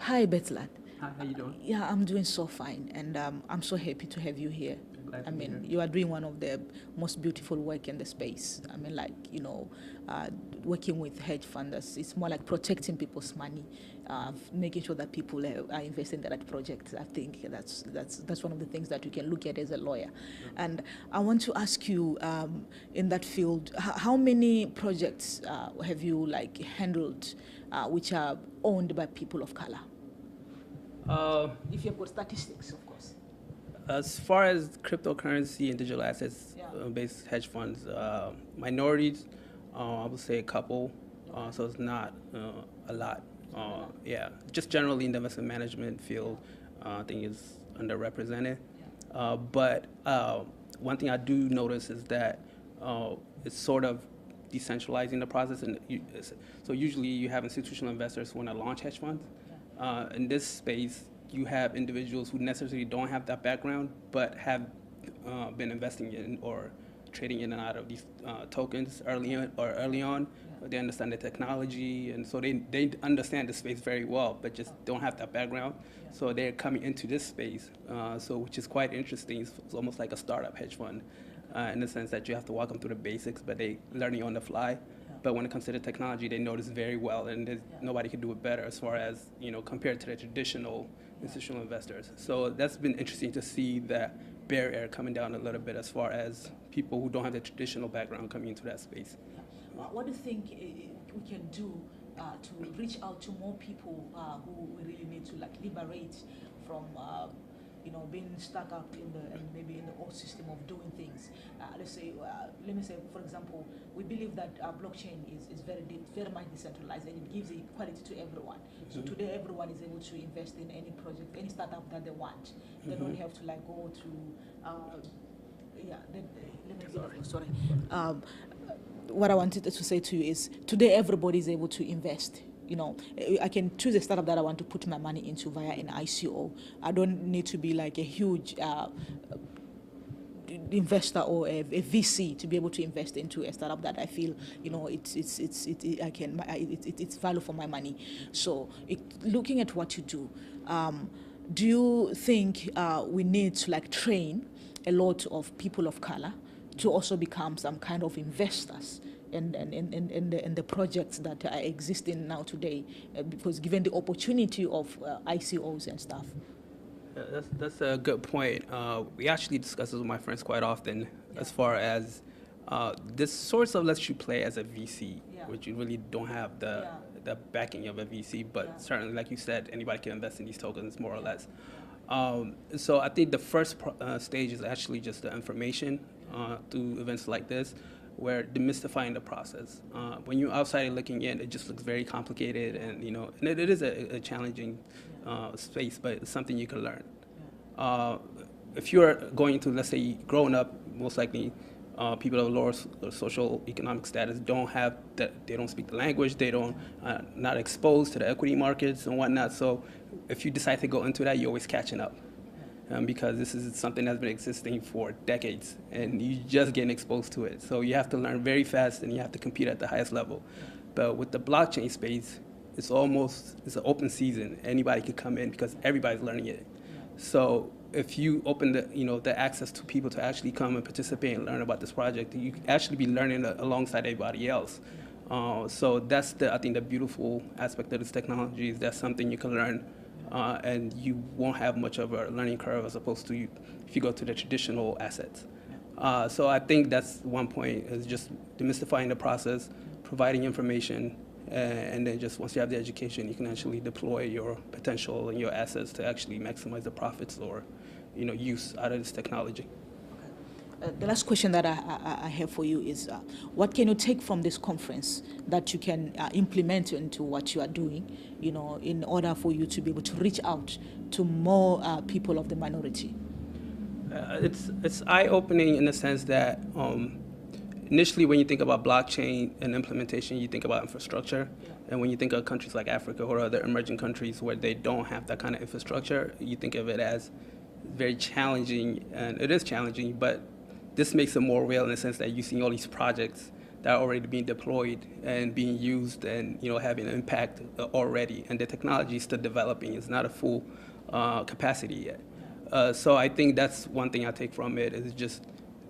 Hi, Betselot. Hi, how you doing? Yeah, I'm doing so fine, and I'm so happy to have you here. Glad I to be here. mean, you are doing one of the most beautiful work in the space. I mean, uh, working with hedge funders, it's more like protecting people's money, making sure that people are investing in the right projects. I think that's one of the things that you can look at as a lawyer. And I want to ask you, in that field, how many projects have you handled, which are owned by people of color? Uh, If you've got statistics, of course. as far as cryptocurrency and digital assets Yeah. based hedge funds, minorities, I would say a couple, so it's not a lot. Yeah, just generally in the investment management field, I think is underrepresented. But one thing I do notice is that it's sort of decentralizing the process, and so usually you have institutional investors who want to launch hedge funds. In this space, you have individuals who necessarily don't have that background, but have been investing in or trading in and out of these tokens early on. They understand the technology, and so they understand the space very well, but just don't have that background. So they're coming into this space, which is quite interesting. It's almost like a startup hedge fund, in the sense that you have to walk them through the basics, but they learning on the fly. But when it comes to the technology, they know this very well, and nobody can do it better as far as compared to the traditional institutional investors. So that's been interesting to see that barrier coming down a little bit as far as people who don't have the traditional background coming into that space. What do you think we can do to reach out to more people who we really need to liberate from being stuck up in the and maybe in the old system of doing things? Let me say, for example, we believe that blockchain is very much decentralized, and it gives equality to everyone. So today, everyone is able to invest in any project, any startup that they want. They don't have to go to. Sorry. What I wanted to say to you is today everybody is able to invest. I can choose a startup that I want to put my money into via an ICO. I don't need to be like a huge investor or a VC to be able to invest into a startup that I feel it's value for my money. So looking at what you do you think we need to train a lot of people of color to also become some kind of investors in the projects that are existing now today, because given the opportunity of ICOs and stuff? That's a good point. We actually discuss this with my friends quite often, as far as this sort of lets you play as a VC, which you really don't have the backing of a VC, but certainly, like you said, anybody can invest in these tokens, more or less. So I think the first stage is actually just the information through events like this, where demystifying the process. When you're outside looking in, it just looks very complicated, and it is a challenging space, but it's something you can learn. If you're going to, let's say, growing up, most likely people of lower social economic status don't have that, they don't speak the language, they don't not exposed to the equity markets and whatnot. So if you decide to go into that, you're always catching up. Because this is something that's been existing for decades, and you're just getting exposed to it. So you have to learn very fast, and you have to compete at the highest level. But with the blockchain space, it's an open season. Anybody could come in because everybody's learning it. So if you open the access to people to actually come and participate and learn about this project, you can actually be learning alongside everybody else. So that's I think the beautiful aspect of this technology is that's something you can learn. And you won't have much of a learning curve as opposed to if you go to the traditional assets. So I think that's one point, is just demystifying the process, providing information, and then just once you have the education, you can actually deploy your potential and your assets to actually maximize the profits or use out of this technology. The last question that I have for you is, what can you take from this conference that you can implement into what you are doing, in order for you to be able to reach out to more people of the minority? It's eye-opening in the sense that initially when you think about blockchain and implementation, you think about infrastructure. And when you think of countries like Africa or other emerging countries where they don't have that kind of infrastructure, you think of it as very challenging, and it is challenging, but this makes it more real in the sense that you're seeing all these projects that are already being deployed and being used and, you know, having an impact already. And the technology is still developing. It's not a full capacity yet. So I think that's one thing I take from it, is just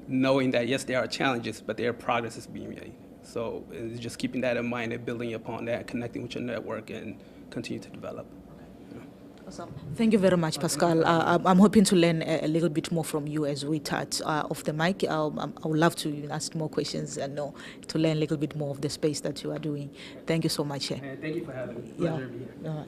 knowing that, yes, there are challenges, but there are progress is being made. So it's just keeping that in mind and building upon that, connecting with your network and continue to develop. Awesome. Thank you very much, Pascal. I'm hoping to learn a little bit more from you as we touch off the mic. I would love to ask more questions and to learn a little bit more of the space that you are doing. Thank you so much. Thank you for having me. Pleasure to be here.